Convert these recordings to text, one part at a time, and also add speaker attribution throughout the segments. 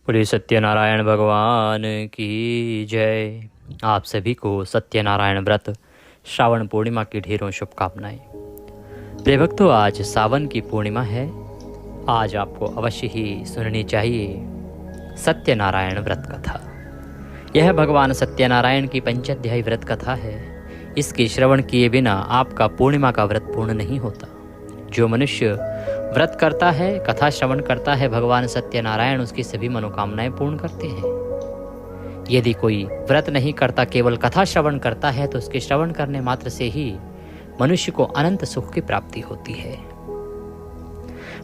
Speaker 1: बोले सत्यनारायण भगवान की जय। आप सभी को सत्यनारायण व्रत श्रावण पूर्णिमा की ढेरों शुभकामनाएं। प्रिय भक्तों, आज सावन की पूर्णिमा है। आज आपको अवश्य ही सुननी चाहिए सत्यनारायण व्रत कथा। यह भगवान सत्यनारायण की पंचाध्यायी व्रत कथा है। इसके श्रवण किए बिना आपका पूर्णिमा का व्रत पूर्ण नहीं होता। जो मनुष्य व्रत करता है, कथा श्रवण करता है, भगवान सत्यनारायण उसकी सभी मनोकामनाएं पूर्ण करते हैं। यदि कोई व्रत नहीं करता, केवल कथा श्रवण करता है, तो उसके श्रवण करने मात्र से ही मनुष्य को अनंत सुख की प्राप्ति होती है।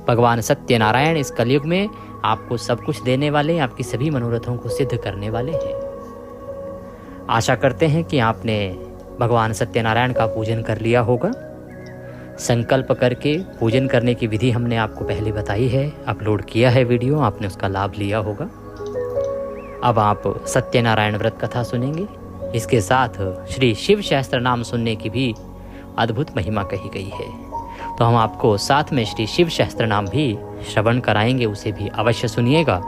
Speaker 1: भगवान सत्यनारायण इस कलयुग में आपको सब कुछ देने वाले, आपकी सभी मनोरथों को सिद्ध करने वाले हैं। आशा करते हैं कि आपने भगवान सत्यनारायण का पूजन कर लिया होगा। संकल्प करके पूजन करने की विधि हमने आपको पहले बताई है, अपलोड किया है वीडियो, आपने उसका लाभ लिया होगा। अब आप सत्यनारायण व्रत कथा सुनेंगे। इसके साथ श्री शिव सहस्त्र नाम सुनने की भी अद्भुत महिमा कही गई है। तो हम आपको साथ में श्री शिव सहस्त्र नाम भी श्रवण कराएंगे, उसे भी अवश्य सुनिएगा।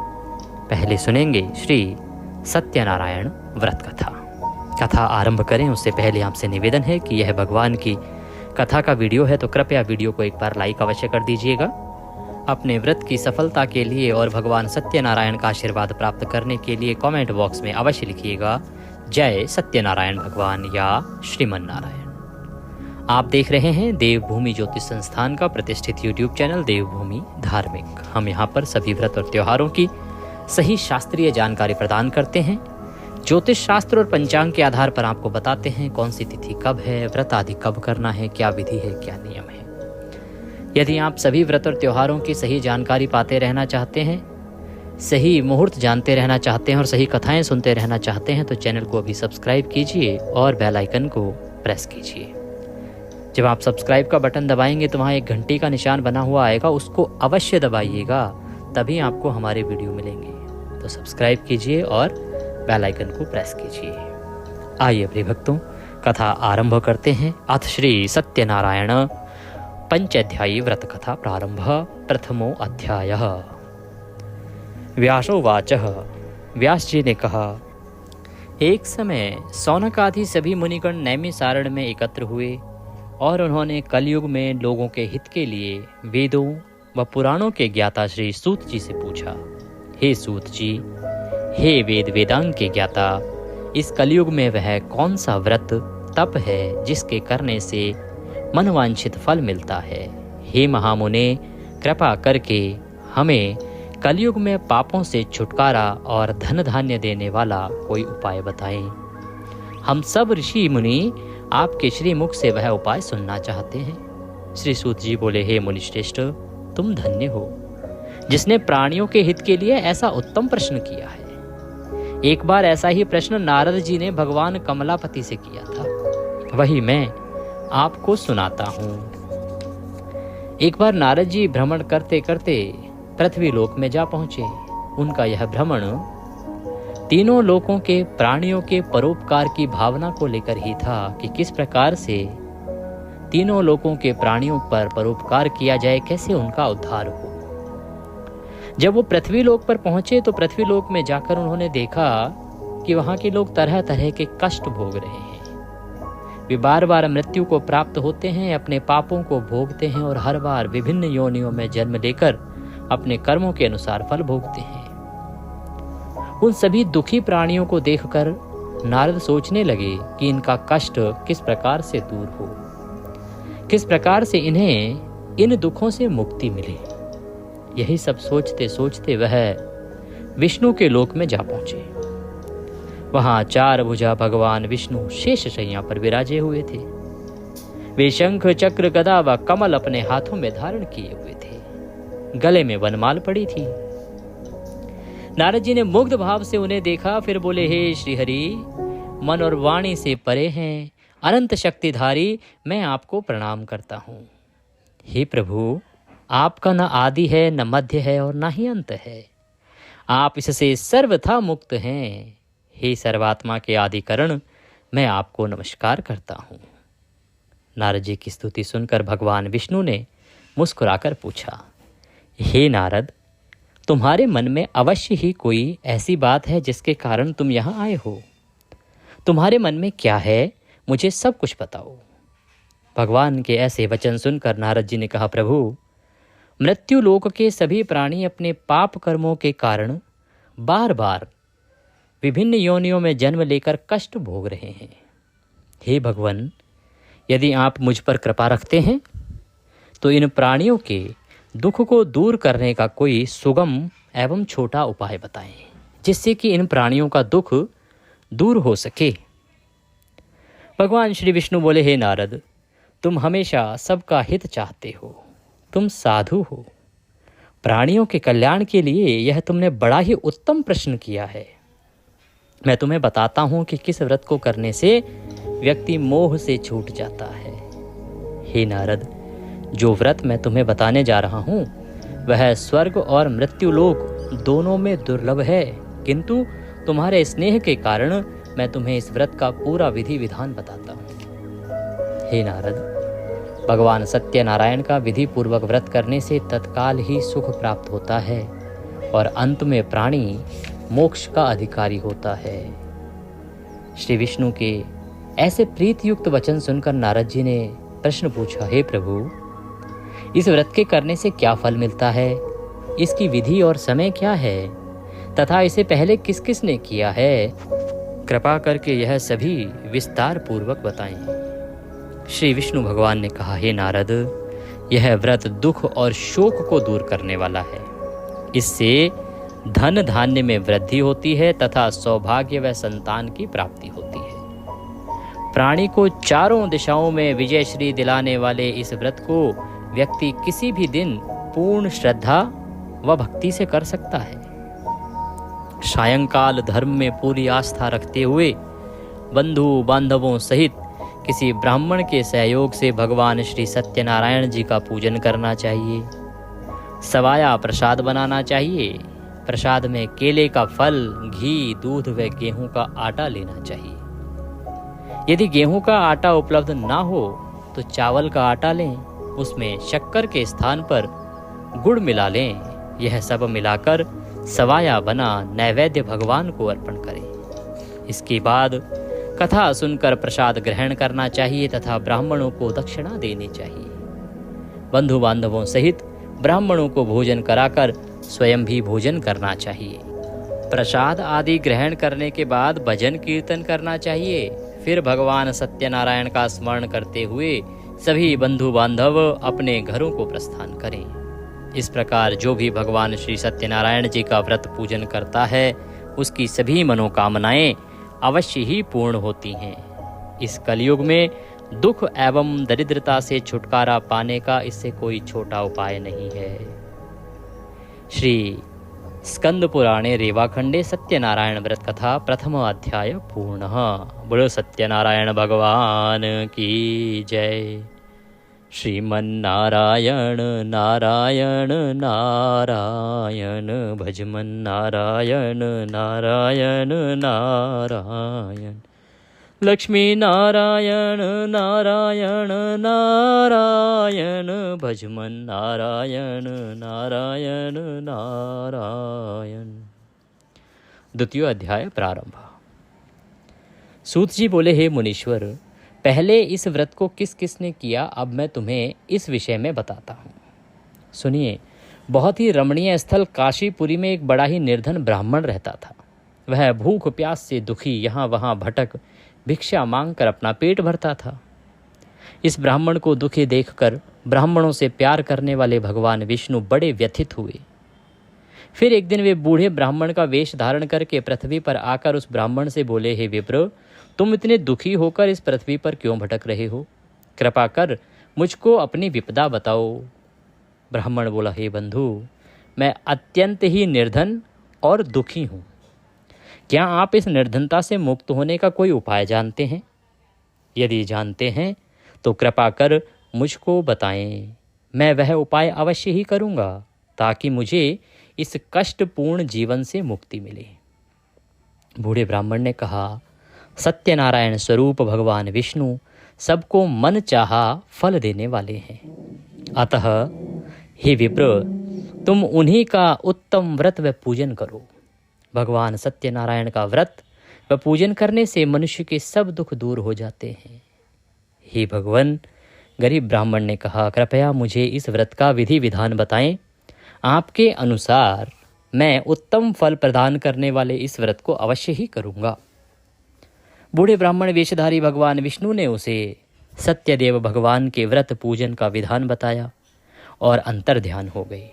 Speaker 1: पहले सुनेंगे श्री सत्यनारायण व्रत कथा। कथा आरंभ करें उससे पहले आपसे निवेदन है कि यह भगवान की कथा का वीडियो है, तो कृपया वीडियो को एक बार लाइक अवश्य कर दीजिएगा। अपने व्रत की सफलता के लिए और भगवान सत्यनारायण का आशीर्वाद प्राप्त करने के लिए कमेंट बॉक्स में अवश्य लिखिएगा जय सत्यनारायण भगवान या श्रीमन नारायण। आप देख रहे हैं देवभूमि ज्योतिष संस्थान का प्रतिष्ठित यूट्यूब चैनल देवभूमि धार्मिक। हम यहाँ पर सभी व्रत और त्योहारों की सही शास्त्रीय जानकारी प्रदान करते हैं। ज्योतिष शास्त्र और पंचांग के आधार पर आपको बताते हैं कौन सी तिथि कब है, व्रत आदि कब करना है, क्या विधि है, क्या नियम है। यदि आप सभी व्रत और त्योहारों की सही जानकारी पाते रहना चाहते हैं, सही मुहूर्त जानते रहना चाहते हैं और सही कथाएं सुनते रहना चाहते हैं, तो चैनल को अभी सब्सक्राइब कीजिए और बेल आइकन को प्रेस कीजिए। जब आप सब्सक्राइब का बटन दबाएंगे तो वहाँ एक घंटी का निशान बना हुआ आएगा, उसको अवश्य दबाइएगा, तभी आपको हमारे वीडियो मिलेंगे। तो सब्सक्राइब कीजिए और बेल आइकन को प्रेस कीजिए। आइए प्रिय भक्तों, कथा आरंभ करते हैं। अथ श्री सत्यनारायण पंचाध्यायी व्रत कथा प्रारंभ। प्रथमो अध्यायः। व्यासोवाचः। व्यास जी ने कहा, एक समय सौनक आदि सभी मुनिगण नैमिसारण में एकत्र हुए और उन्होंने कलयुग में लोगों के हित के लिए वेदों व पुराणों के ज्ञाता श्री सूत जी से पूछा, हे सूत जी, हे वेद वेदांग के ज्ञाता, इस कलयुग में वह कौन सा व्रत तप है जिसके करने से मनवांछित फल मिलता है? हे महामुने, कृपा करके हमें कलयुग में पापों से छुटकारा और धन धान्य देने वाला कोई उपाय बताएं। हम सब ऋषि मुनि आपके श्री मुख से वह उपाय सुनना चाहते हैं। श्री सूत जी बोले, हे मुनिश्रेष्ठ, तुम धन्य हो जिसने प्राणियों के हित के लिए ऐसा उत्तम प्रश्न किया है। एक बार ऐसा ही प्रश्न नारद जी ने भगवान कमलापति से किया था, वही मैं आपको सुनाता हूँ। एक बार नारद जी भ्रमण करते करते पृथ्वी लोक में जा पहुंचे। उनका यह भ्रमण तीनों लोकों के प्राणियों के परोपकार की भावना को लेकर ही था कि किस प्रकार से तीनों लोकों के प्राणियों पर परोपकार किया जाए, कैसे उनका उद्धार हो। जब वो पृथ्वी लोक पर पहुंचे तो पृथ्वी लोक में जाकर उन्होंने देखा कि वहां के लोग तरह तरह के कष्ट भोग रहे हैं। वे बार बार मृत्यु को प्राप्त होते हैं, अपने पापों को भोगते हैं और हर बार विभिन्न योनियों में जन्म लेकर अपने कर्मों के अनुसार फल भोगते हैं। उन सभी दुखी प्राणियों को देखकर नारद सोचने लगे कि इनका कष्ट किस प्रकार से दूर हो, किस प्रकार से इन्हें इन दुखों से मुक्ति मिले। यही सब सोचते सोचते वह विष्णु के लोक में जा पहुंचे। वहां चार भुजा भगवान विष्णु शेष शैया पर विराजे हुए थे। वे शंख चक्र गदा व कमल अपने हाथों में धारण किए हुए थे। गले में वनमाल पड़ी थी। नारद जी ने मुग्ध भाव से उन्हें देखा, फिर बोले, हे श्रीहरि, मन और वाणी से परे हैं, अनंत शक्तिधारी, मैं आपको प्रणाम करता हूँ। हे प्रभु, आपका न आदि है, न मध्य है और न ही अंत है। आप इससे सर्वथा मुक्त हैं। हे सर्वात्मा के आदिकरण, मैं आपको नमस्कार करता हूँ। नारद जी की स्तुति सुनकर भगवान विष्णु ने मुस्कुराकर पूछा, हे नारद, तुम्हारे मन में अवश्य ही कोई ऐसी बात है जिसके कारण तुम यहाँ आए हो। तुम्हारे मन में क्या है, मुझे सब कुछ बताओ। भगवान के ऐसे वचन सुनकर नारद जी ने कहा, प्रभु, मृत्यु लोक के सभी प्राणी अपने पाप कर्मों के कारण बार बार विभिन्न योनियों में जन्म लेकर कष्ट भोग रहे हैं। हे भगवान, यदि आप मुझ पर कृपा रखते हैं तो इन प्राणियों के दुख को दूर करने का कोई सुगम एवं छोटा उपाय बताएं, जिससे कि इन प्राणियों का दुख दूर हो सके। भगवान श्री विष्णु बोले, हे नारद, तुम हमेशा सबका हित चाहते हो, तुम साधु हो। प्राणियों के कल्याण के लिए यह तुमने बड़ा ही उत्तम प्रश्न किया है। मैं तुम्हें बताता हूं कि किस व्रत को करने से व्यक्ति मोह से छूट जाता है। हे नारद, जो व्रत मैं तुम्हें बताने जा रहा हूं वह स्वर्ग और मृत्यु लोक दोनों में दुर्लभ है, किंतु तुम्हारे स्नेह के कारण मैं तुम्हें इस व्रत का पूरा विधि विधान बताता हूं। हे नारद, भगवान सत्यनारायण का विधि पूर्वक व्रत करने से तत्काल ही सुख प्राप्त होता है और अंत में प्राणी मोक्ष का अधिकारी होता है। श्री विष्णु के ऐसे प्रीतियुक्त वचन सुनकर नारद जी ने प्रश्न पूछा, हे प्रभु, इस व्रत के करने से क्या फल मिलता है, इसकी विधि और समय क्या है, तथा इसे पहले किस किस ने किया है, कृपा करके यह सभी विस्तार पूर्वक बताएं। श्री विष्णु भगवान ने कहा, हे नारद, यह व्रत दुख और शोक को दूर करने वाला है। इससे धन धान्य में वृद्धि होती है तथा सौभाग्य व संतान की प्राप्ति होती है। प्राणी को चारों दिशाओं में विजय श्री दिलाने वाले इस व्रत को व्यक्ति किसी भी दिन पूर्ण श्रद्धा व भक्ति से कर सकता है। सायंकाल धर्म में पूरी आस्था रखते हुए बंधु बांधवों सहित किसी ब्राह्मण के सहयोग से भगवान श्री सत्यनारायण जी का पूजन करना चाहिए। सवाया प्रसाद बनाना चाहिए। प्रसाद में केले का फल, घी, दूध व गेहूं का आटा लेना चाहिए। यदि गेहूं का आटा उपलब्ध ना हो तो चावल का आटा लें, उसमें शक्कर के स्थान पर गुड़ मिला लें। यह सब मिलाकर सवाया बना नैवेद्य भगवान को अर्पण करें। इसके बाद कथा सुनकर प्रसाद ग्रहण करना चाहिए तथा ब्राह्मणों को दक्षिणा देनी चाहिए। बंधु बांधवों सहित ब्राह्मणों को भोजन कराकर स्वयं भी भोजन करना चाहिए। प्रसाद आदि ग्रहण करने के बाद भजन कीर्तन करना चाहिए। फिर भगवान सत्यनारायण का स्मरण करते हुए सभी बंधु बांधव अपने घरों को प्रस्थान करें। इस प्रकार जो भी भगवान श्री सत्यनारायण जी का व्रत पूजन करता है उसकी सभी मनोकामनाएं अवश्य ही पूर्ण होती हैं। इस कलयुग में दुख एवं दरिद्रता से छुटकारा पाने का इससे कोई छोटा उपाय नहीं है। श्री स्कंद पुराणे रेवाखंडे सत्यनारायण व्रत कथा प्रथम अध्याय पूर्णः। बोलो सत्यनारायण भगवान की जय। श्रीमन्नारायण नारायण नारायण भजमन नारायण नारायण नारायण लक्ष्मी नारायण नारायण नारायण भजमन नारायण नारायण नारायण। द्वितीय अध्याय प्रारंभ। सूत जी बोले, हे मुनीश्वर, पहले इस व्रत को किस किस ने किया, अब मैं तुम्हें इस विषय में बताता हूँ। सुनिए। बहुत ही रमणीय स्थल काशीपुरी में एक बड़ा ही निर्धन ब्राह्मण रहता था। वह भूख प्यास से दुखी यहाँ वहाँ भटक भिक्षा मांगकर अपना पेट भरता था। इस ब्राह्मण को दुखी देखकर ब्राह्मणों से प्यार करने वाले भगवान विष्णु बड़े व्यथित हुए। फिर एक दिन वे बूढ़े ब्राह्मण का वेश धारण करके पृथ्वी पर आकर उस ब्राह्मण से बोले, हे विप्र, तुम इतने दुखी होकर इस पृथ्वी पर क्यों भटक रहे हो? कृपा कर मुझको अपनी विपदा बताओ। ब्राह्मण बोला, हे बंधु, मैं अत्यंत ही निर्धन और दुखी हूँ। क्या आप इस निर्धनता से मुक्त होने का कोई उपाय जानते हैं? यदि जानते हैं तो कृपा कर मुझको बताएं। मैं वह उपाय अवश्य ही करूँगा ताकि मुझे इस कष्टपूर्ण जीवन से मुक्ति मिले। बूढ़े ब्राह्मण ने कहा, सत्यनारायण स्वरूप भगवान विष्णु सबको मन चाहा फल देने वाले हैं। अतः हे विप्र, तुम उन्हीं का उत्तम व्रत व पूजन करो। भगवान सत्यनारायण का व्रत व पूजन करने से मनुष्य के सब दुख दूर हो जाते हैं। हे भगवान, गरीब ब्राह्मण ने कहा, कृपया मुझे इस व्रत का विधि विधान बताएं। आपके अनुसार मैं उत्तम फल प्रदान करने वाले इस व्रत को अवश्य ही करूँगा। बूढ़े ब्राह्मण वेशधारी भगवान विष्णु ने उसे सत्यदेव भगवान के व्रत पूजन का विधान बताया और अंतर ध्यान हो गए।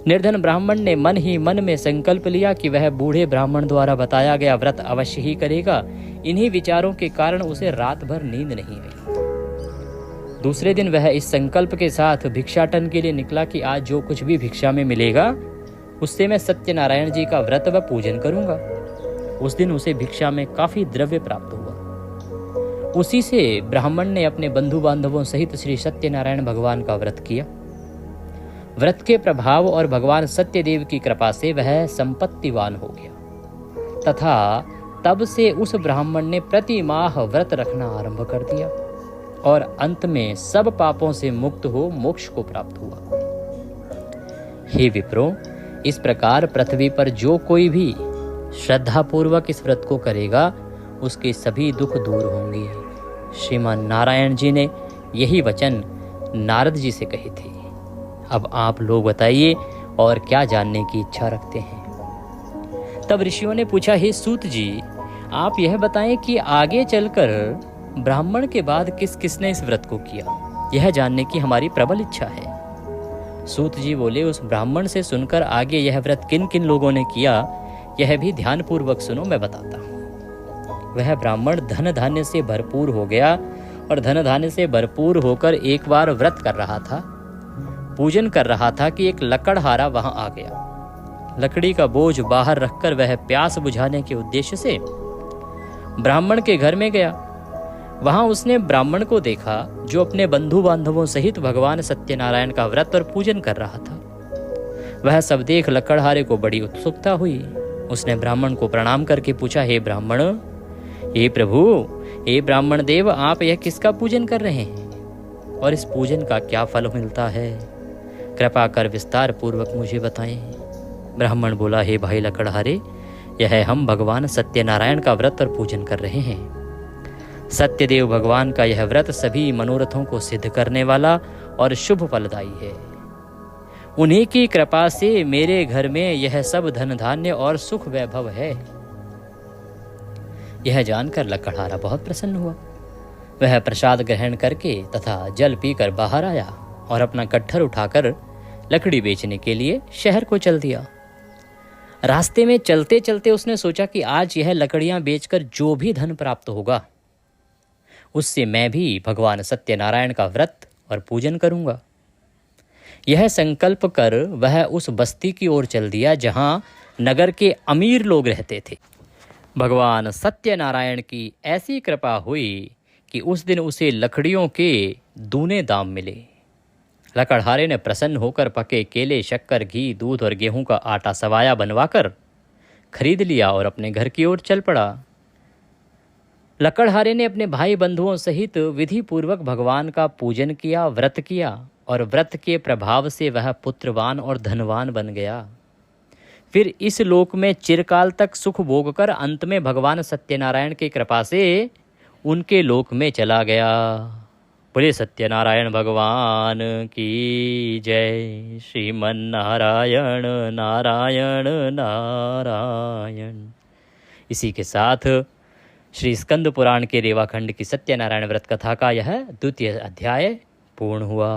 Speaker 1: निर्धन ब्राह्मण ने मन ही मन में संकल्प लिया कि वह बूढ़े ब्राह्मण द्वारा बताया गया व्रत अवश्य ही करेगा। इन्हीं विचारों के कारण उसे रात भर नींद नहीं आई। दूसरे दिन वह इस संकल्प के साथ भिक्षाटन के लिए निकला कि आज जो कुछ भी भिक्षा में मिलेगा उससे मैं सत्यनारायण जी का व्रत व पूजन करूंगा। उस दिन उसे भिक्षा में काफी द्रव्य प्राप्त हुआ। उसी से ब्राह्मण ने अपने बंधु बांधवों सहित श्री सत्यनारायण भगवान का व्रत किया। व्रत के प्रभाव और भगवान सत्यदेव की कृपा से वह संपत्तिवान हो गया तथा तब से उस ब्राह्मण ने प्रति माह व्रत रखना आरंभ कर दिया और अंत में सब पापों से मुक्त हो मोक्ष को प्राप्त हुआ। हे विप्रो, इस प्रकार पृथ्वी पर जो कोई भी श्रद्धापूर्वक इस व्रत को करेगा उसके सभी दुख दूर होंगे। श्रीमान नारायण जी ने यही वचन नारद जी से कहे थे। अब आप लोग बताइए और क्या जानने की इच्छा रखते हैं। तब ऋषियों ने पूछा, हे सूत जी, आप यह बताएं कि आगे चलकर ब्राह्मण के बाद किस किसने इस व्रत को किया, यह जानने की हमारी प्रबल इच्छा है। सूत जी बोले, उस ब्राह्मण से सुनकर आगे यह व्रत किन किन लोगों ने किया यह भी ध्यानपूर्वक सुनो, मैं बताता हूँ। वह ब्राह्मण धन धान्य से भरपूर हो गया और धन धान्य से भरपूर होकर एक बार व्रत कर रहा था, पूजन कर रहा था कि एक लकड़हारा वहां आ गया। लकड़ी का बोझ बाहर रखकर वह प्यास बुझाने के उद्देश्य से ब्राह्मण के घर में गया। वहां उसने ब्राह्मण को देखा जो अपने बंधु बांधवों सहित भगवान सत्यनारायण का व्रत और पूजन कर रहा था। वह सब देख लकड़हारे को बड़ी उत्सुकता हुई। उसने ब्राह्मण को प्रणाम करके पूछा, हे ब्राह्मण, हे प्रभु, हे ब्राह्मण देव, आप यह किसका पूजन कर रहे हैं और इस पूजन का क्या फल मिलता है? कृपा कर विस्तार पूर्वक मुझे बताएं। ब्राह्मण बोला, हे भाई लकड़हारे, यह हम भगवान सत्यनारायण का व्रत और पूजन कर रहे हैं। सत्यदेव भगवान का यह व्रत सभी मनोरथों को सिद्ध करने वाला और शुभ फलदायी है। उन्हीं की कृपा से मेरे घर में यह सब धन धान्य और सुख वैभव है। यह जानकर लकड़हारा बहुत प्रसन्न हुआ। वह प्रसाद ग्रहण करके तथा जल पीकर बाहर आया और अपना कट्ठर उठाकर लकड़ी बेचने के लिए शहर को चल दिया। रास्ते में चलते चलते उसने सोचा कि आज यह लकड़ियां बेचकर जो भी धन प्राप्त होगा उससे मैं भी भगवान सत्यनारायण का व्रत और पूजन करूंगा। यह संकल्प कर वह उस बस्ती की ओर चल दिया जहां नगर के अमीर लोग रहते थे। भगवान सत्यनारायण की ऐसी कृपा हुई कि उस दिन उसे लकड़ियों के दूने दाम मिले। लकड़हारे ने प्रसन्न होकर पके केले, शक्कर, घी, दूध और गेहूं का आटा सवाया बनवाकर खरीद लिया और अपने घर की ओर चल पड़ा। लकड़हारे ने अपने भाई बंधुओं सहित विधि पूर्वक भगवान का पूजन किया, व्रत किया और व्रत के प्रभाव से वह पुत्रवान और धनवान बन गया। फिर इस लोक में चिरकाल तक सुख भोग कर अंत में भगवान सत्यनारायण की कृपा से उनके लोक में चला गया। बोले सत्यनारायण भगवान की जय। श्रीमन नारायण नारायण नारायण। इसी के साथ श्री स्कंद पुराण के रेवाखंड की सत्यनारायण व्रत कथा का यह द्वितीय अध्याय पूर्ण हुआ।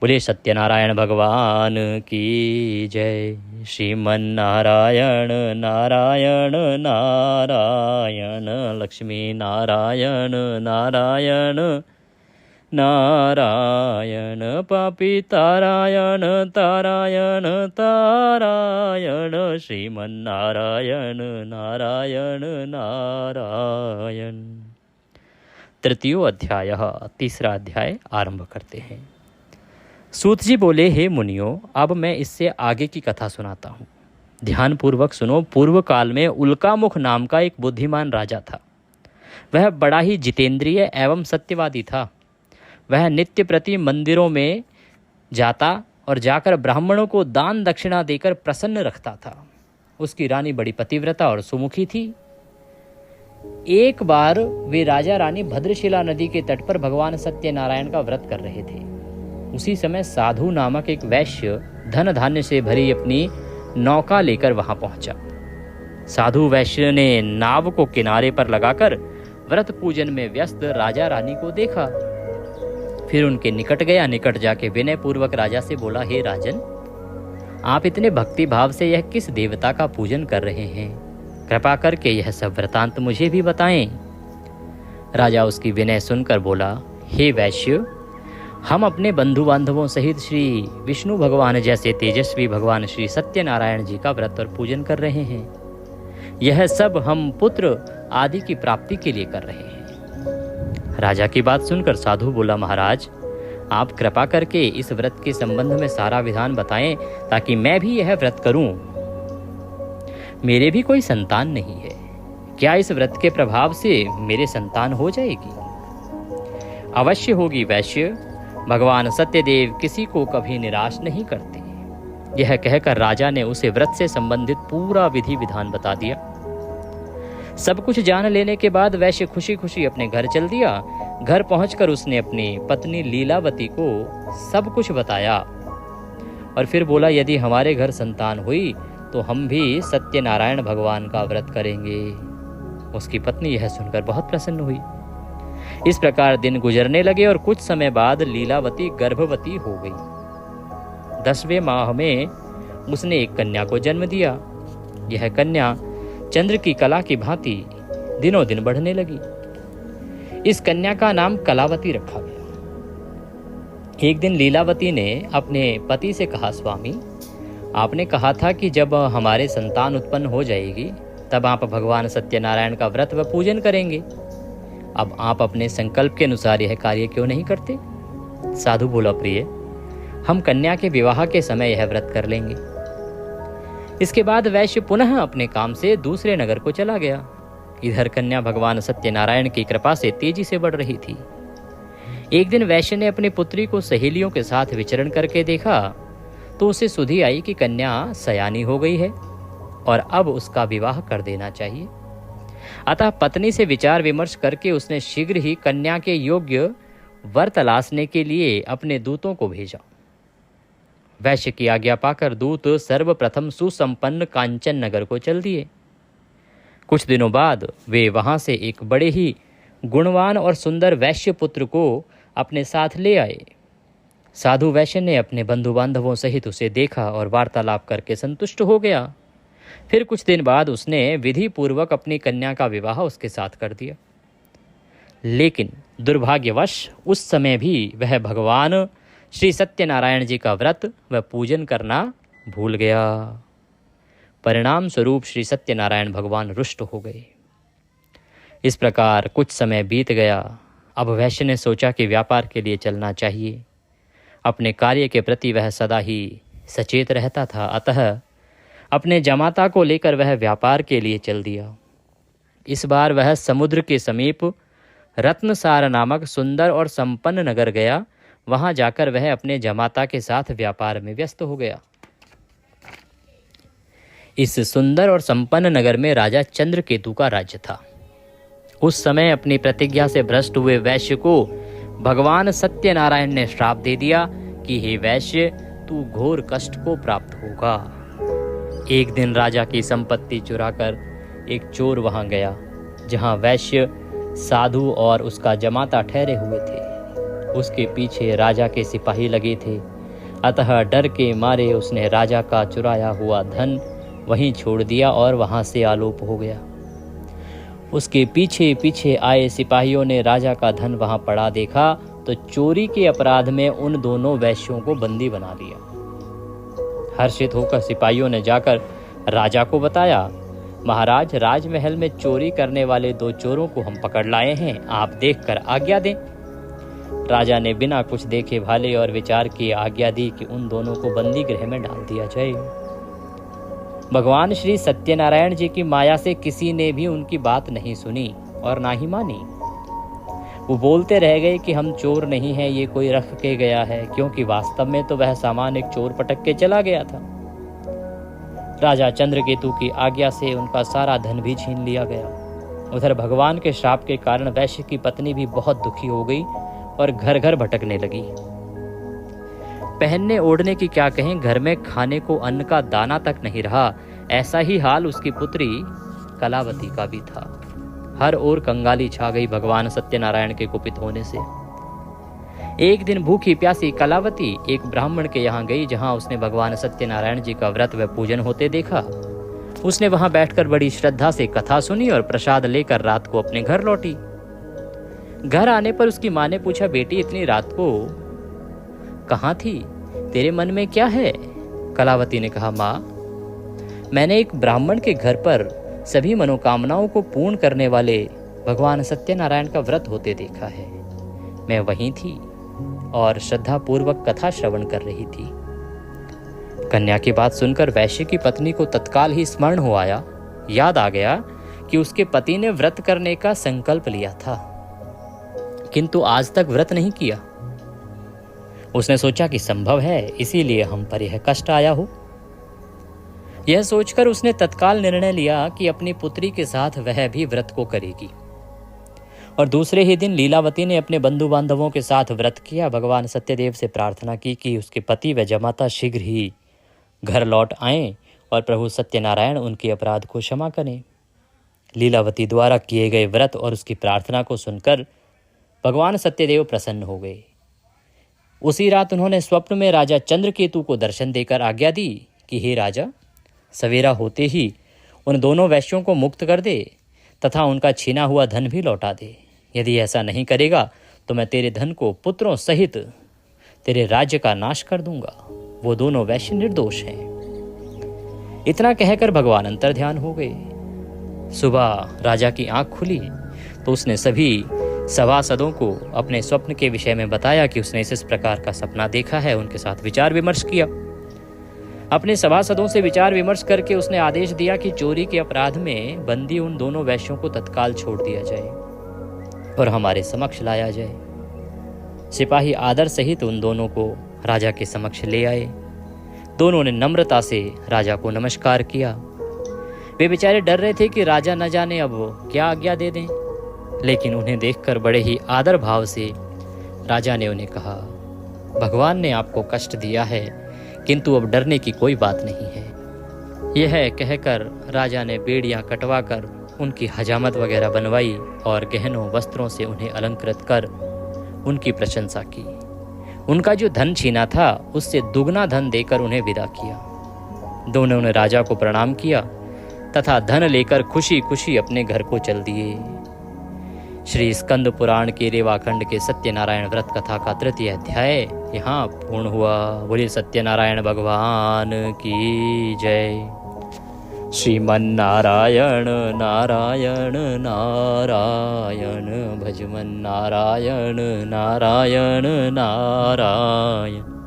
Speaker 1: बोले सत्यनारायण भगवान की जय। श्रीमन नारायण नारायण नारायण। लक्ष्मी नारायण नारायण नारायण। पापी तारायण तारायण तारायण। श्रीमन नारायण नारायण नारायण। तृतीय अध्याय, तीसरा अध्याय आरंभ करते हैं। सूत जी बोले, हे मुनियों, अब मैं इससे आगे की कथा सुनाता हूँ। ध्यानपूर्वक सुनो। पूर्व काल में उल्कामुख नाम का एक बुद्धिमान राजा था। वह बड़ा ही जितेंद्रिय एवं सत्यवादी था। वह नित्य प्रति मंदिरों में जाता और जाकर ब्राह्मणों को दान दक्षिणा देकर प्रसन्न रखता था। उसकी रानी बड़ी पतिव्रता और सुमुखी थी। एक बार वे राजा रानी भद्रशिला नदी के तट पर भगवान सत्यनारायण का व्रत कर रहे थे। उसी समय साधु नामक एक वैश्य धन धान्य से भरी अपनी नौका लेकर वहां पहुंचा। साधु वैश्य ने नाव को किनारे पर लगाकर व्रत पूजन में व्यस्त राजा रानी को देखा। फिर उनके निकट गया। निकट जाके विनय पूर्वक राजा से बोला, हे राजन, आप इतने भक्ति भाव से यह किस देवता का पूजन कर रहे हैं? कृपा करके यह सब वृतांत मुझे भी बताएं। राजा उसकी विनय सुनकर बोला, हे वैश्य, हम अपने बंधु बांधवों सहित श्री विष्णु भगवान जैसे तेजस्वी भगवान श्री सत्यनारायण जी का व्रत और पूजन कर रहे हैं। यह सब हम पुत्र आदि की प्राप्ति के लिए कर रहे हैं। राजा की बात सुनकर साधु बोला, महाराज, आप कृपा करके इस व्रत के संबंध में सारा विधान बताएं ताकि मैं भी यह व्रत करूं। मेरे भी कोई संतान नहीं है। क्या इस व्रत के प्रभाव से मेरे संतान हो जाएगी? अवश्य होगी वैश्य। भगवान सत्यदेव किसी को कभी निराश नहीं करते। यह कहकर राजा ने उसे व्रत से संबंधित पूरा विधि विधान बता दिया। सब कुछ जान लेने के बाद वैश्य खुशी खुशी अपने घर चल दिया। घर पहुंचकर उसने अपनी पत्नी लीलावती को सब कुछ बताया और फिर बोला, यदि हमारे घर संतान हुई तो हम भी सत्यनारायण भगवान का व्रत करेंगे। उसकी पत्नी यह सुनकर बहुत प्रसन्न हुई। इस प्रकार दिन गुजरने लगे और कुछ समय बाद लीलावती गर्भवती हो गई। 10वें माह में उसने एक कन्या को जन्म दिया। यह कन्या चंद्र की कला की भांति दिनों दिन बढ़ने लगी। इस कन्या का नाम कलावती रखा गया। एक दिन लीलावती ने अपने पति से कहा, स्वामी, आपने कहा था कि जब हमारे संतान उत्पन्न हो जाएगी तब आप भगवान सत्यनारायण का व्रत व पूजन करेंगे। अब आप अपने संकल्प के अनुसार यह कार्य क्यों नहीं करते? साधु बोला, प्रिय, हम कन्या के विवाह के समय यह व्रत कर लेंगे। इसके बाद वैश्य पुनः अपने काम से दूसरे नगर को चला गया। इधर कन्या भगवान सत्यनारायण की कृपा से तेजी से बढ़ रही थी। एक दिन वैश्य ने अपनी पुत्री को सहेलियों के साथ विचरण करके देखा तो उसे सुधि आई कि कन्या सयानी हो गई है और अब उसका विवाह कर देना चाहिए। अतः पत्नी से विचार विमर्श करके उसने शीघ्र ही कन्या के योग्य वर तलाशने के लिए अपने दूतों को भेजा। वैश्य की आज्ञा पाकर दूत सर्वप्रथम सुसंपन्न कांचन नगर को चल दिए। कुछ दिनों बाद वे वहां से एक बड़े ही गुणवान और सुंदर वैश्य पुत्र को अपने साथ ले आए। साधु वैश्य ने अपने बंधु बांधवों सहित उसे देखा और वार्तालाप करके संतुष्ट हो गया। फिर कुछ दिन बाद उसने विधि पूर्वक अपनी कन्या का विवाह उसके साथ कर दिया। लेकिन दुर्भाग्यवश उस समय भी वह भगवान श्री सत्यनारायण जी का व्रत व पूजन करना भूल गया। परिणाम स्वरूप श्री सत्यनारायण भगवान रुष्ट हो गए। इस प्रकार कुछ समय बीत गया। अब वैश्य ने सोचा कि व्यापार के लिए चलना चाहिए। अपने कार्य के प्रति वह सदा ही सचेत रहता था, अतः अपने जमाता को लेकर वह व्यापार के लिए चल दिया। इस बार वह समुद्र के समीप रत्नसार नामक सुंदर और संपन्न नगर गया। वहां जाकर वह अपने जमाता के साथ व्यापार में व्यस्त हो गया। इस सुंदर और संपन्न नगर में राजा चंद्रकेतु का राज्य था। उस समय अपनी प्रतिज्ञा से भ्रष्ट हुए वैश्य को भगवान सत्यनारायण ने श्राप दे दिया कि हे वैश्य, तू घोर कष्ट को प्राप्त होगा। एक दिन राजा की संपत्ति चुराकर एक चोर वहां गया जहां वैश्य साधु और उसका जमाता ठहरे हुए थे। उसके पीछे राजा के सिपाही लगे थे, अतः डर के मारे उसने राजा का चुराया हुआ धन वहीं छोड़ दिया और वहां से आलोप हो गया। उसके पीछे पीछे आए सिपाहियों ने राजा का धन वहां पड़ा देखा तो चोरी के अपराध में उन दोनों वैश्यों को बंदी बना लिया। हर्षित होकर सिपाहियों ने जाकर राजा को बताया, महाराज, राजमहल में चोरी करने वाले 2 चोरों को हम पकड़ लाए हैं, आप देखकर आज्ञा दें। राजा ने बिना कुछ देखे भाले और विचार किए आज्ञा दी कि उन दोनों को बंदी गृह में डाल दिया जाए। भगवान श्री सत्यनारायण जी की माया से किसी ने भी उनकी बात नहीं सुनी और ना ही मानी। वो बोलते रह गए कि हम चोर नहीं हैं, ये कोई रख के गया है, क्योंकि वास्तव में तो वह सामान एक चोर पटक के चला गया था। राजा चंद्रकेतु की आज्ञा से उनका सारा धन भी छीन लिया गया। उधर भगवान के श्राप के कारण वैश्य की पत्नी भी बहुत दुखी हो गई और घर घर भटकने लगी। पहनने ओढ़ने की क्या कहें, घर में खाने को अन्न का दाना तक नहीं रहा। ऐसा ही हाल उसकी पुत्री कलावती का भी था। हर ओर कंगाली छा गई भगवान सत्यनारायण के कुपित होने से। एक दिन भूखी प्यासी कलावती एक ब्राह्मण के यहाँ गई, जहाँ उसने भगवान सत्यनारायण जी का व्रत व पूजन होते देखा। उसने वहां बैठकर बड़ी श्रद्धा से कथा सुनी और प्रसाद लेकर रात को अपने घर लौटी। घर आने पर उसकी माँ ने पूछा, बेटी इतनी रात को कहाँ थी, तेरे मन में क्या है? कलावती ने कहा, माँ, मैंने एक ब्राह्मण के घर पर सभी मनोकामनाओं को पूर्ण करने वाले भगवान सत्यनारायण का व्रत होते देखा है। मैं वहीं थी और श्रद्धा पूर्वक कथा श्रवण कर रही थी। कन्या की बात सुनकर वैश्य की पत्नी को तत्काल ही स्मरण हो आया, याद आ गया कि उसके पति ने व्रत करने का संकल्प लिया था, किंतु आज तक व्रत नहीं किया। उसने सोचा कि संभव है, इसीलिए हम पर यह कष्ट आया हो। यह सोचकर उसने तत्काल निर्णय लिया कि अपनी पुत्री के साथ वह भी व्रत को करेगी। और दूसरे ही दिन लीलावती ने अपने बंधु बांधवों के साथ व्रत किया। भगवान सत्यदेव से प्रार्थना की कि उसके पति व जमाता शीघ्र ही घर लौट आएं और प्रभु सत्यनारायण उनके अपराध को क्षमा करें। लीलावती द्वारा किए गए व्रत और उसकी प्रार्थना को सुनकर भगवान सत्यदेव प्रसन्न हो गए। उसी रात उन्होंने स्वप्न में राजा चंद्रकेतु को दर्शन देकर आज्ञा दी कि हे राजा, सवेरा होते ही उन दोनों वैश्यों को मुक्त कर दे तथा उनका छीना हुआ धन भी लौटा दे। यदि ऐसा नहीं करेगा तो मैं तेरे धन को पुत्रों सहित तेरे राज्य का नाश कर दूंगा। वो दोनों वैश्य निर्दोष हैं। इतना कहकर भगवान अंतर ध्यान हो गए। सुबह राजा की आंख खुली तो उसने सभी सभासदों को अपने स्वप्न के विषय में बताया कि उसने इस प्रकार का सपना देखा है। उनके साथ विचार विमर्श किया। अपने सभासदों से विचार विमर्श करके उसने आदेश दिया कि चोरी के अपराध में बंदी उन दोनों वैश्यों को तत्काल छोड़ दिया जाए और हमारे समक्ष लाया जाए। सिपाही आदर सहित उन दोनों को राजा के समक्ष ले आए। दोनों ने नम्रता से राजा को नमस्कार किया। वे बेचारे डर रहे थे कि राजा न जाने अब क्या आज्ञा दे दें, लेकिन उन्हें देखकर बड़े ही आदर भाव से राजा ने उन्हें कहा, भगवान ने आपको कष्ट दिया है, किंतु अब डरने की कोई बात नहीं है। यह कहकर राजा ने बेड़ियां कटवा कर उनकी हजामत वगैरह बनवाई और गहनों वस्त्रों से उन्हें अलंकृत कर उनकी प्रशंसा की। उनका जो धन छीना था उससे दुगना धन देकर उन्हें विदा किया। दोनों ने राजा को प्रणाम किया तथा धन लेकर खुशी खुशी अपने घर को चल दिए। श्री स्कंद पुराण के रेवाखंड के सत्यनारायण व्रत कथा का तृतीय अध्याय यहाँ पूर्ण हुआ। बोलिए सत्यनारायण भगवान की जय। श्रीमन्नारायण नारायण नारायण भजमन नारायण नारायण नारायण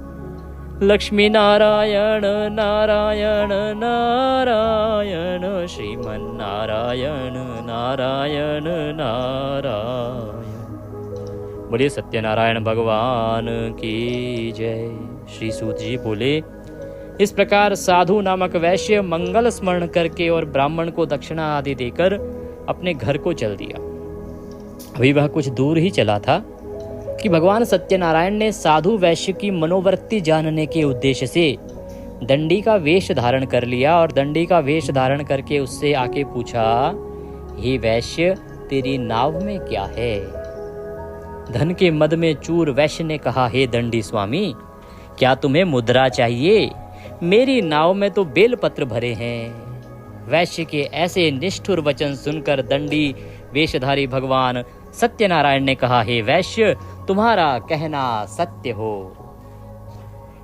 Speaker 1: लक्ष्मी नारायण नारायण नारायण श्रीमन्नारायण नारायण नारायण। बोलिए सत्यनारायण भगवान की जय। श्री सूत जी बोले, इस प्रकार साधु नामक वैश्य मंगल स्मरण करके और ब्राह्मण को दक्षिणा आदि देकर अपने घर को चल दिया। अभी वह कुछ दूर ही चला था कि भगवान सत्यनारायण ने साधु वैश्य की मनोवृत्ति जानने के उद्देश्य से दंडी का वेश धारण कर लिया और दंडी का वेश धारण करके उससे आके पूछा, हे वैश्य, तेरी नाव में क्या है? धन के मद में चूर वैश्य ने कहा, हे दंडी स्वामी, क्या तुम्हें मुद्रा चाहिए? मेरी नाव में तो बेलपत्र भरे हैं। वैश्य के ऐसे निष्ठुर वचन सुनकर दंडी वेशधारी भगवान सत्यनारायण ने कहा, हे वैश्य, तुम्हारा कहना सत्य हो।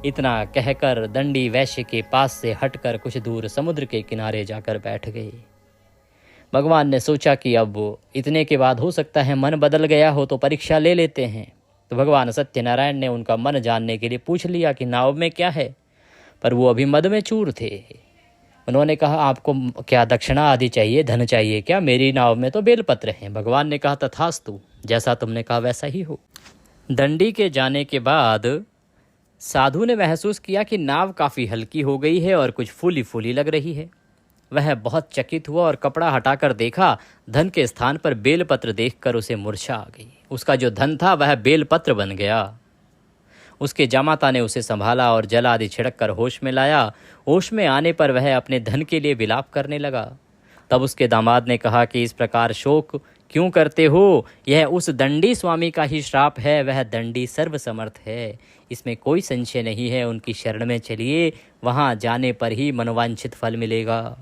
Speaker 1: इतना कहकर दंडी वैश्य के पास से हटकर कुछ दूर समुद्र के किनारे जाकर बैठ गए। भगवान ने सोचा कि अब इतने के बाद हो सकता है मन बदल गया हो तो परीक्षा ले लेते हैं। तो भगवान सत्यनारायण ने उनका मन जानने के लिए पूछ लिया कि नाव में क्या है, पर वो अभी मद में चूर थे। उन्होंने कहा, आपको क्या दक्षिणा आदि चाहिए, धन चाहिए क्या? मेरी नाव में तो बेलपत्र हैं। भगवान ने कहा, तथास्तु। जैसा तुमने कहा वैसा ही हो। दंडी के जाने के बाद साधु ने महसूस किया कि नाव काफ़ी हल्की हो गई है और कुछ फूली फूली लग रही है। वह बहुत चकित हुआ और कपड़ा हटाकर देखा, धन के स्थान पर बेलपत्र देखकर उसे मूर्छा आ गई। उसका जो धन था वह बेलपत्र बन गया। उसके जामाता ने उसे संभाला और जल आदि छिड़क कर होश में लाया। होश में आने पर वह अपने धन के लिए विलाप करने लगा। तब उसके दामाद ने कहा कि इस प्रकार शोक क्यों करते हो? यह उस दंडी स्वामी का ही श्राप है। वह दंडी सर्वसमर्थ है, इसमें कोई संशय नहीं है। उनकी शरण में चलिए, वहाँ जाने पर ही मनोवांछित फल मिलेगा।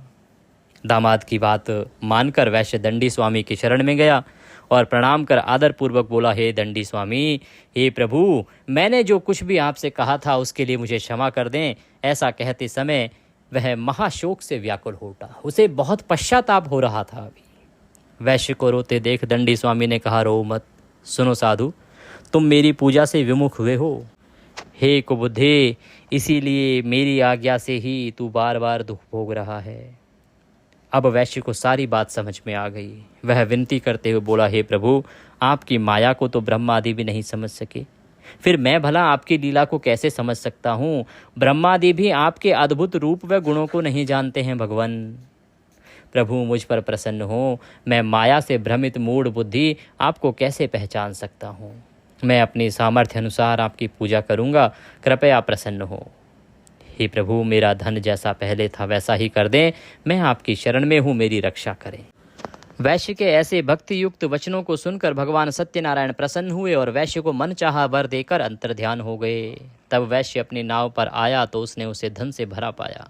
Speaker 1: दामाद की बात मानकर वैश्य दंडी स्वामी की शरण में गया और प्रणाम कर आदरपूर्वक बोला, हे दंडी स्वामी, हे प्रभु, मैंने जो कुछ भी आपसे कहा था उसके लिए मुझे क्षमा कर दें। ऐसा कहते समय वह महाशोक से व्याकुल हो उठा। उसे बहुत पश्चाताप हो रहा था। अभी वैश्य को रोते देख दंडी स्वामी ने कहा, रो मत। सुनो साधु, तुम मेरी पूजा से विमुख हुए हो। हे कुबुद्धे, इसीलिए मेरी आज्ञा से ही तू बार बार दुख भोग रहा है। अब वैश्य को सारी बात समझ में आ गई। वह विनती करते हुए बोला, हे प्रभु, आपकी माया को तो ब्रह्मादि भी नहीं समझ सके, फिर मैं भला आपकी लीला को कैसे समझ सकता हूँ? ब्रह्मादि भी आपके अद्भुत रूप व गुणों को नहीं जानते हैं। भगवान प्रभु, मुझ पर प्रसन्न हो। मैं माया से भ्रमित मूढ़ बुद्धि आपको कैसे पहचान सकता हूँ? मैं अपनी सामर्थ्य अनुसार आपकी पूजा करूँगा, कृपया प्रसन्न हो। हे प्रभु, मेरा धन जैसा पहले था वैसा ही कर दें। मैं आपकी शरण में हूँ, मेरी रक्षा करें। वैश्य के ऐसे भक्ति युक्त वचनों को सुनकर भगवान सत्यनारायण प्रसन्न हुए और वैश्य को मन चाहा वर देकर अंतर्ध्यान हो गए। तब वैश्य अपनी नाव पर आया तो उसने उसे धन से भरा पाया।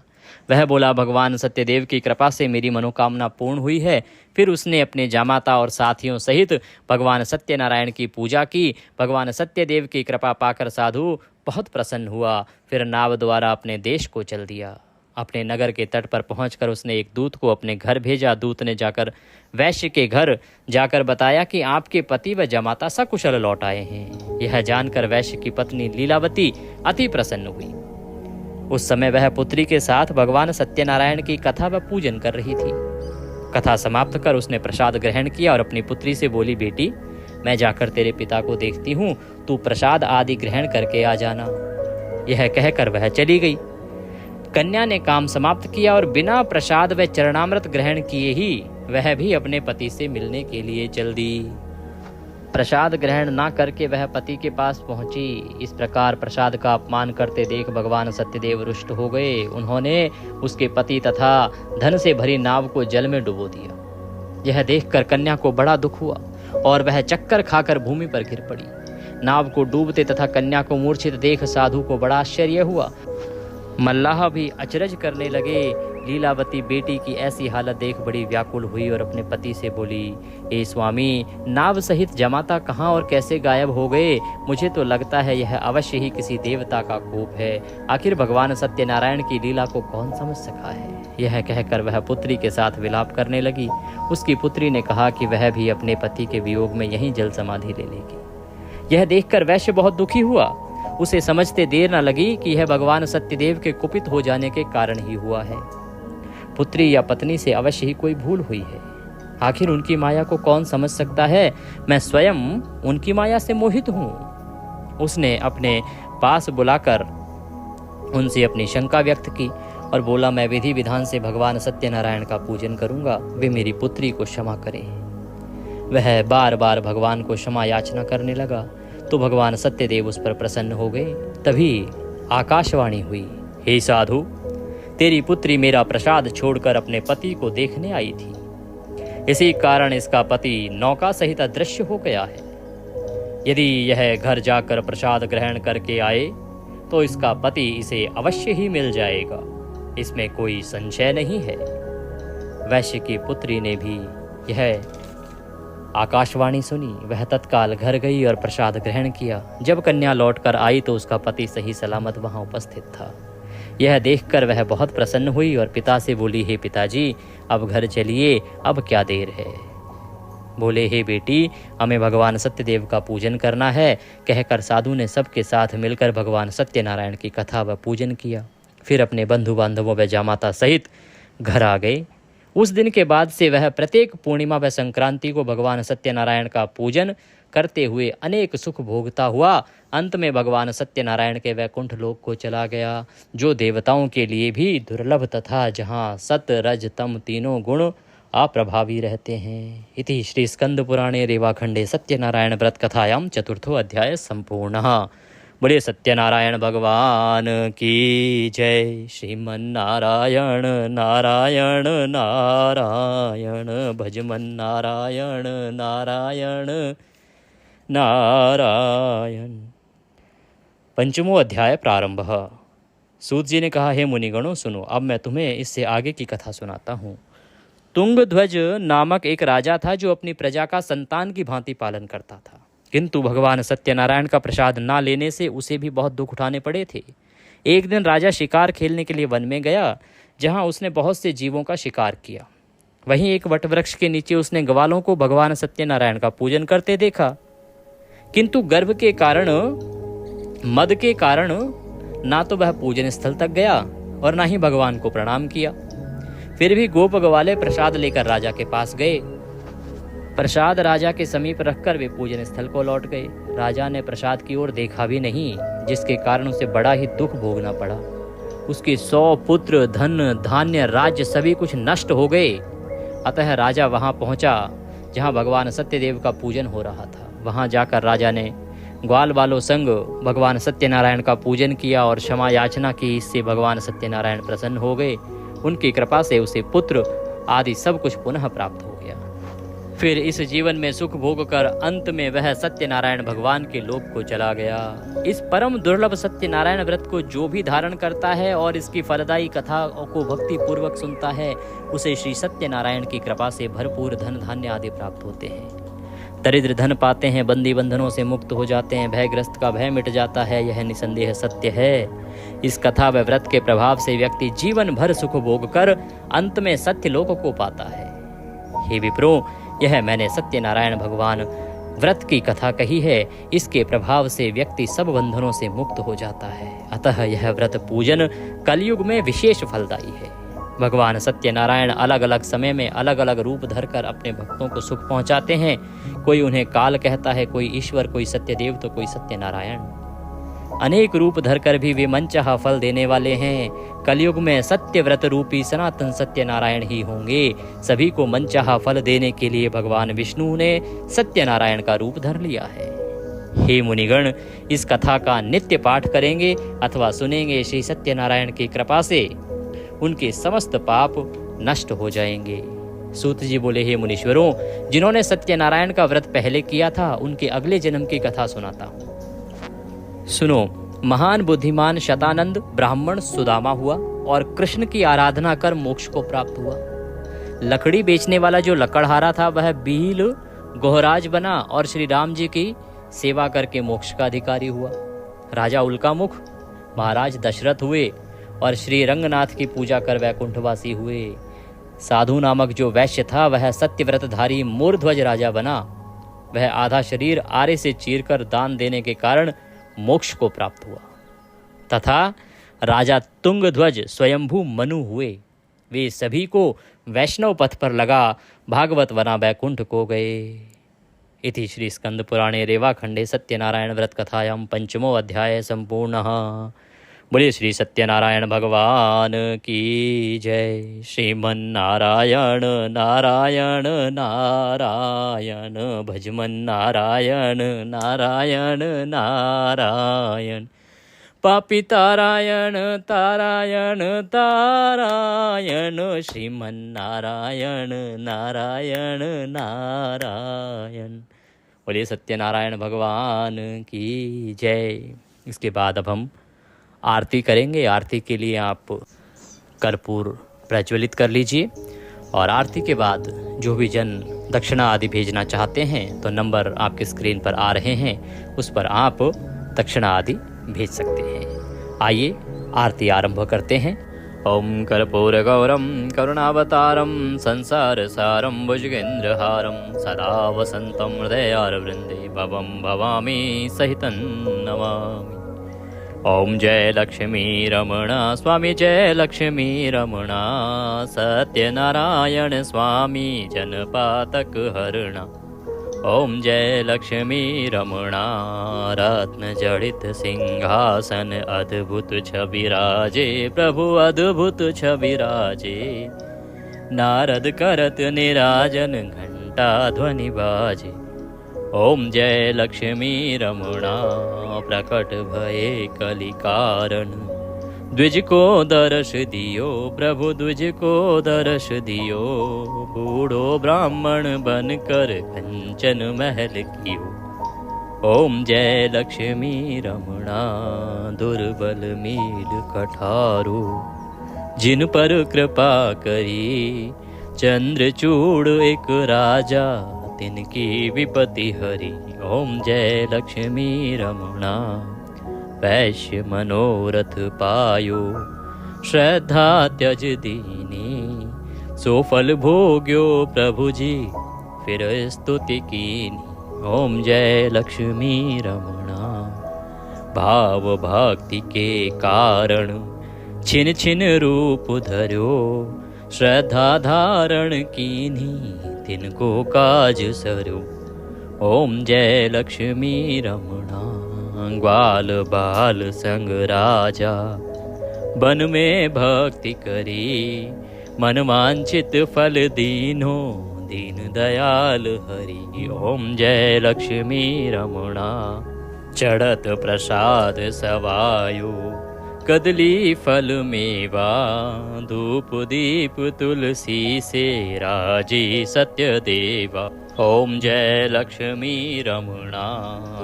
Speaker 1: वह बोला, भगवान सत्यदेव की कृपा से मेरी मनोकामना पूर्ण हुई है। फिर उसने अपने जामाता और साथियों सहित भगवान सत्यनारायण की पूजा की। भगवान सत्यदेव की कृपा पाकर साधु बहुत प्रसन्न हुआ। फिर नाव द्वारा अपने देश को चल दिया। अपने नगर के तट पर पहुंचकर उसने एक दूत को अपने घर भेजा। दूत ने जाकर वैश्य के घर जाकर बताया कि आपके पति व जमाता सकुशल लौट आए हैं। यह जानकर वैश्य की पत्नी लीलावती अति प्रसन्न हुई। उस समय वह पुत्री के साथ भगवान सत्यनारायण की कथा व पूजन कर रही थी। कथा समाप्त कर उसने प्रसाद ग्रहण किया और अपनी पुत्री से बोली, बेटी, मैं जाकर तेरे पिता को देखती हूँ, तू प्रसाद आदि ग्रहण करके आ जाना। यह कहकर वह चली गई। कन्या ने काम समाप्त किया और बिना प्रसाद व चरणामृत ग्रहण किए ही वह भी अपने पति से मिलने के लिए चल दी। प्रसाद ग्रहण ना करके वह पति के पास पहुंची। इस प्रकार प्रसाद का अपमान करते देख भगवान सत्यदेव रुष्ट हो गए। उन्होंने उसके पति तथा धन से भरी नाव को जल में डुबो दिया। यह देखकर कन्या को बड़ा दुख हुआ और वह चक्कर खाकर भूमि पर गिर पड़ी। नाव को डूबते तथा कन्या को मूर्छित देख साधु को बड़ा आश्चर्य हुआ। मल्लाह भी अचरज करने लगे। लीलावती बेटी की ऐसी हालत देख बड़ी व्याकुल हुई और अपने पति से बोली, ए स्वामी, नाव सहित जमाता कहाँ और कैसे गायब हो गए? मुझे तो लगता है यह अवश्य ही किसी देवता का कोप है। आखिर भगवान सत्यनारायण की लीला को कौन समझ सका है? यह कहकर वह पुत्री के साथ विलाप करने लगी। उसकी पुत्री ने कहा कि वह भी अपने पति के वियोग में यहीं जल समाधि ले लेगी। यह देखकर वैश्य बहुत दुखी हुआ। उसे समझते देर न लगी कि यह भगवान सत्यदेव के कुपित हो जाने के कारण ही हुआ है। पुत्री या पत्नी से अवश्य ही कोई भूल हुई है। आखिर उनकी माया को कौन समझ सकता है? मैं स्वयं उनकी माया से मोहित हूँ। उसने अपने पास बुलाकर उनसे अपनी शंका व्यक्त की और बोला, मैं विधि विधान से भगवान सत्यनारायण का पूजन करूंगा, वे मेरी पुत्री को क्षमा करें। वह बार बार भगवान को क्षमा याचना करने लगा तो भगवान सत्यदेव उस पर प्रसन्न हो गए। तभी आकाशवाणी हुई, हे साधु, तेरी पुत्री मेरा प्रसाद छोड़कर अपने पति को देखने आई थी। इसी कारण इसका पति नौका सहित अदृश्य हो गया है। यदि यह घर जाकर प्रसाद ग्रहण करके आए तो इसका पति इसे अवश्य ही मिल जाएगा, इसमें कोई संशय नहीं है। वैश्य की पुत्री ने भी यह आकाशवाणी सुनी। वह तत्काल घर गई और प्रसाद ग्रहण किया। जब कन्या लौटकर आई तो उसका पति सही सलामत वहां उपस्थित था। यह देखकर वह बहुत प्रसन्न हुई और पिता से बोली, हे पिताजी, अब घर चलिए, अब क्या देर है? बोले, हे बेटी, हमें भगवान सत्यदेव का पूजन करना है। कहकर साधु ने सबके साथ मिलकर भगवान सत्यनारायण की कथा व पूजन किया। फिर अपने बंधु बांधवों व जामाता सहित घर आ गए। उस दिन के बाद से वह प्रत्येक पूर्णिमा व संक्रांति को भगवान सत्यनारायण का पूजन करते हुए अनेक सुख भोगता हुआ अंत में भगवान सत्यनारायण के वैकुंठ लोक को चला गया, जो देवताओं के लिए भी दुर्लभ तथा जहाँ सत रज तम तीनों गुण अप्रभावी रहते हैं। इति श्री स्कंद पुराणे रेवाखंडे सत्यनारायण व्रत कथायां चतुर्थो अध्याय संपूर्णः। बोले सत्यनारायण भगवान की जय। श्रीमन्नारायण नारायण नारायण भजमन नारायण नारायण नारायण। पंचमो अध्याय प्रारंभ। सूत जी ने कहा, हे मुनिगणों सुनो, अब मैं तुम्हें इससे आगे की कथा सुनाता हूँ। तुंगध्वज नामक एक राजा था जो अपनी प्रजा का संतान की भांति पालन करता था, किंतु भगवान सत्यनारायण का प्रसाद ना लेने से उसे भी बहुत दुख उठाने पड़े थे। एक दिन राजा शिकार खेलने के लिए वन में गया, जहाँ उसने बहुत से जीवों का शिकार किया। वहीं एक वटवृक्ष के नीचे उसने ग्वालों को भगवान सत्यनारायण का पूजन करते देखा, किंतु गर्भ के कारण, मद के कारण ना तो वह पूजन स्थल तक गया और ना ही भगवान को प्रणाम किया। फिर भी गोप ग्वाले प्रसाद लेकर राजा के पास गए। प्रसाद राजा के समीप रखकर वे पूजन स्थल को लौट गए। राजा ने प्रसाद की ओर देखा भी नहीं, जिसके कारण उसे बड़ा ही दुख भोगना पड़ा। उसके 100 पुत्र, धन, धान्य, राज्य सभी कुछ नष्ट हो गए। अतः राजा वहां पहुंचा जहां भगवान सत्यदेव का पूजन हो रहा था। वहां जाकर राजा ने ग्वाल वालों संग भगवान सत्यनारायण का पूजन किया और क्षमा याचना की। इससे भगवान सत्यनारायण प्रसन्न हो गए। उनकी कृपा से उसे पुत्र आदि सब कुछ पुनः प्राप्त हो गया। फिर इस जीवन में सुख भोग कर अंत में वह सत्यनारायण भगवान के लोक को चला गया। इस परम दुर्लभ सत्यनारायण व्रत को जो भी धारण करता है और इसकी फलदायी कथा को भक्ति पूर्वक सुनता है, उसे श्री सत्यनारायण की कृपा से भरपूर धन धान्य आदि प्राप्त होते हैं। दरिद्र धन पाते हैं, बंदी बंधनों से मुक्त हो जाते हैं, भयग्रस्त का भय मिट जाता है। यह निसंदेह सत्य है। इस कथा व व्रत के प्रभाव से व्यक्ति जीवन भर सुख भोग कर अंत में सत्य लोक को पाता है। हे विप्रो, यह मैंने सत्यनारायण भगवान व्रत की कथा कही है। इसके प्रभाव से व्यक्ति सब बंधनों से मुक्त हो जाता है। अतः यह व्रत पूजन कलयुग में विशेष फलदायी है। भगवान सत्यनारायण अलग अलग समय में अलग अलग रूप धरकर अपने भक्तों को सुख पहुंचाते हैं। कोई उन्हें काल कहता है, कोई ईश्वर, कोई सत्यदेव तो कोई सत्यनारायण। अनेक रूप धरकर भी वे मनचाहा फल देने वाले हैं। कलयुग में सत्य व्रत रूपी सनातन सत्यनारायण ही होंगे। सभी को मनचाहा फल देने के लिए भगवान विष्णु ने सत्यनारायण का रूप धर लिया है। हे मुनिगण, इस कथा का नित्य पाठ करेंगे अथवा सुनेंगे, श्री सत्यनारायण की कृपा से उनके समस्त पाप नष्ट हो जाएंगे। सूत जी बोले, हे मुनीश्वरों, जिन्होंने सत्यनारायण का व्रत पहले किया था, उनके अगले जन्म की कथा सुनाता हूँ। सुनो। महान बुद्धिमान शतानंद ब्राह्मण सुदामा हुआ और कृष्ण की आराधना कर मोक्ष को प्राप्त हुआ। लकड़ी बेचने वाला जो लकड़हारा था, वह बील गोहराज बना और श्री राम जी की सेवा करके मोक्ष का अधिकारी हुआ। राजा उल्कामुख महाराज दशरथ हुए और श्री रंगनाथ की पूजा कर वैकुंठवासी हुए। साधु नामक जो वैश्य था, वह सत्यव्रतधारी मूर्ध्वज राजा बना। वह आधा शरीर आरे से चीरकर दान देने के कारण मोक्ष को प्राप्त हुआ। तथा राजा तुंगध्वज स्वयंभू मनु हुए। वे सभी को वैष्णव पथ पर लगा भागवत वना वैकुंठ को गए। इति श्री स्कंद पुराणे रेवाखंडे सत्यनारायण व्रत कथायां पंचमो अध्याय संपूर्णः। बोले श्री सत्यनारायण भगवान की जय। श्रीमन्नारायण नारायण नारायण भजमन नारायण नारायण नारायण पापी तारायण तारायण तारायण श्रीमन्नारायण नारायण नारायण। बोले सत्यनारायण भगवान की जय। इसके बाद अब हम आरती करेंगे। आरती के लिए आप कर्पूर प्रज्वलित कर लीजिए और आरती के बाद जो भी जन दक्षिणा आदि भेजना चाहते हैं तो नंबर आपके स्क्रीन पर आ रहे हैं, उस पर आप दक्षिणा आदि भेज सकते हैं। आइए आरती आरंभ करते हैं। ओम कर्पूर गौरम करुणावतारम संसार सारम भुजगेंद्रहारम सदा वसंतम हृदयारवृंदे भवम भवामी सहितं नमामि। ओम जय लक्ष्मी रमणा स्वामी जय लक्ष्मी रमणा सत्यनारायण स्वामी जनपातक हरणा। ओम जय लक्ष्मी रमणा रत्न जड़ित सिंहासन अद्भुत छवि राजे प्रभु अद्भुत छवि राजे। नारद करत निराजन घंटा ध्वनि बाजे। ओम जय लक्ष्मी रमणा प्रकट भये कलि कारण। द्विज को दर्श दियो प्रभु द्विज को दर्श दियो। बूढ़ो ब्राह्मण बनकर कंचन महल कियो। ओम जय लक्ष्मी रमणा दुर्बल मील कठारो। जिन पर कृपा करी चंद्रचूड़ एक राजा तिनकी विपत्ति हरी। ओम जय लक्ष्मी रमणा वैश्य मनोरथ पायो। श्रद्धा त्यज दीनी सो फल भोग्यो प्रभु जी फिर स्तुति कीनी। ओम जय लक्ष्मी रमणा भाव भक्ति के कारण छिन छिन रूप धर्यो। श्रद्धा धारण कीनी तिनको काज सरयो। ओम जय लक्ष्मी रमणा ग्वाल बाल संग राजा बन में भक्ति करी। मन वांछित फल दीनो दीन दयाल हरि। ओम जय लक्ष्मी रमणा चढ़त प्रसाद सवायो। कदली फल मेवा धूप दीप तुलसी से राजी सत्य देवा। ओम जय लक्ष्मी रमणा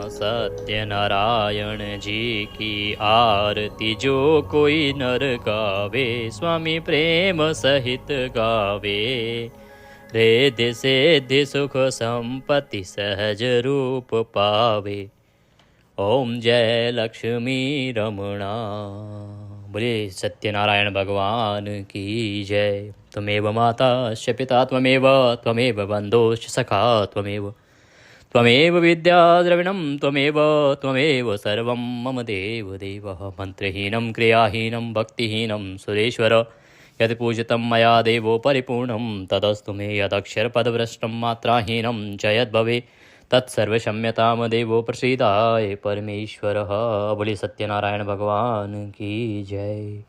Speaker 1: सत्य नारायण जी की आरती जो कोई नर गावे। स्वामी प्रेम सहित गावे। रिद्धि सिद्धि सुख संपत्ति सहज रूप पावे। ओम जय लक्ष्मी रमणा। बोले सत्यनारायण भगवान की जय। त्वमेव माता च पिता त्वमेव त्वमेव बन्धुश्च सखा त्वमेव। त्वमेव विद्या द्रविणं त्वमेव त्वमेव सर्वं मम देव देवः। मन्त्रहीनं क्रियाहीनं भक्तिहीनं सुरेश्वर यत् पूजितं मया देवो परिपूर्णं तदस्तु मे। यदक्षरपदभ्रष्टं मात्राहीनं च यद्भवे तत्सर्वक्षम्यतां देवो प्रसीदाय परमेश्वरः। बोले सत्यनारायण भगवान की जय।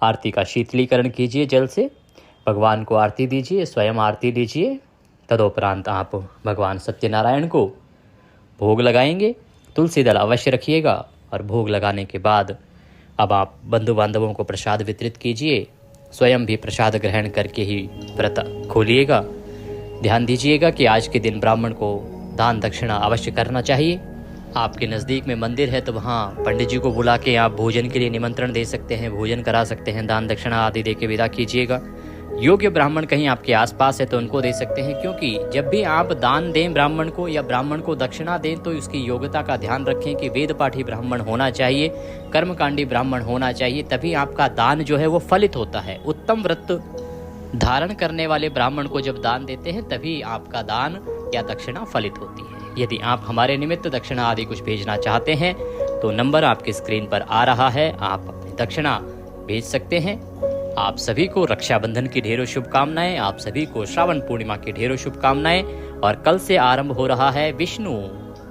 Speaker 1: आरती का शीतलीकरण कीजिए जल से। भगवान को आरती दीजिए, स्वयं आरती लीजिए। तदोपरांत आप भगवान सत्यनारायण को भोग लगाएंगे। तुलसी दल अवश्य रखिएगा। और भोग लगाने के बाद अब आप बंधु बांधवों को प्रसाद वितरित कीजिए। स्वयं भी प्रसाद ग्रहण करके ही व्रत खोलिएगा। ध्यान दीजिएगा कि आज के दिन ब्राह्मण को दान दक्षिणा अवश्य करना चाहिए। आपके नज़दीक में मंदिर है तो वहाँ पंडित जी को बुला के आप भोजन के लिए निमंत्रण दे सकते हैं, भोजन करा सकते हैं। दान दक्षिणा आदि दे के विदा कीजिएगा। योग्य ब्राह्मण कहीं आपके आसपास है तो उनको दे सकते हैं, क्योंकि जब भी आप दान दें ब्राह्मण को या ब्राह्मण को दक्षिणा दें तो उसकी योग्यता का ध्यान रखें कि वेद पाठी ब्राह्मण होना चाहिए, कर्मकांडी ब्राह्मण होना चाहिए। तभी आपका दान जो है वो फलित होता है। उत्तम व्रत धारण करने वाले ब्राह्मण को जब दान देते हैं तभी आपका दान या दक्षिणा फलित होती है। यदि आप हमारे निमित्त दक्षिणा आदि कुछ भेजना चाहते हैं तो नंबर आपकी स्क्रीन पर आ रहा है, आप अपनी दक्षिणा भेज सकते हैं। आप सभी को रक्षाबंधन की ढेरों शुभकामनाएं। आप सभी को श्रावण पूर्णिमा की ढेरों शुभकामनाएं। और कल से आरंभ हो रहा है विष्णु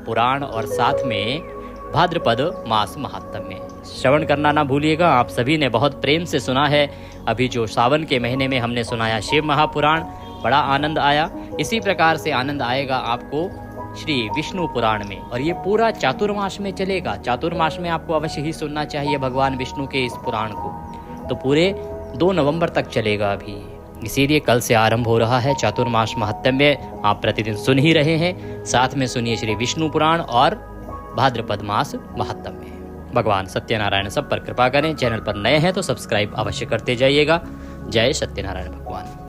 Speaker 1: पुराण और साथ में भाद्रपद मास महात्म्य। श्रवण करना ना भूलिएगा। आप सभी ने बहुत प्रेम से सुना है। अभी जो सावन के महीने में हमने सुनाया शिव महापुराण, बड़ा आनंद आया। इसी प्रकार से आनंद आएगा आपको श्री विष्णु पुराण में। और ये पूरा चातुर्मास में चलेगा। चातुर्मास में आपको अवश्य ही सुनना चाहिए भगवान विष्णु के इस पुराण को। तो पूरे 2 नवंबर तक चलेगा अभी। इसीलिए कल से आरंभ हो रहा है चातुर्मास महात्म्य। आप प्रतिदिन सुन ही रहे हैं। साथ में सुनिए श्री विष्णु पुराण और भाद्रपद मास महात्म्य। भगवान सत्यनारायण सब पर कृपा करें। चैनल पर नए हैं तो सब्सक्राइब अवश्य करते जाइएगा। जय सत्यनारायण भगवान।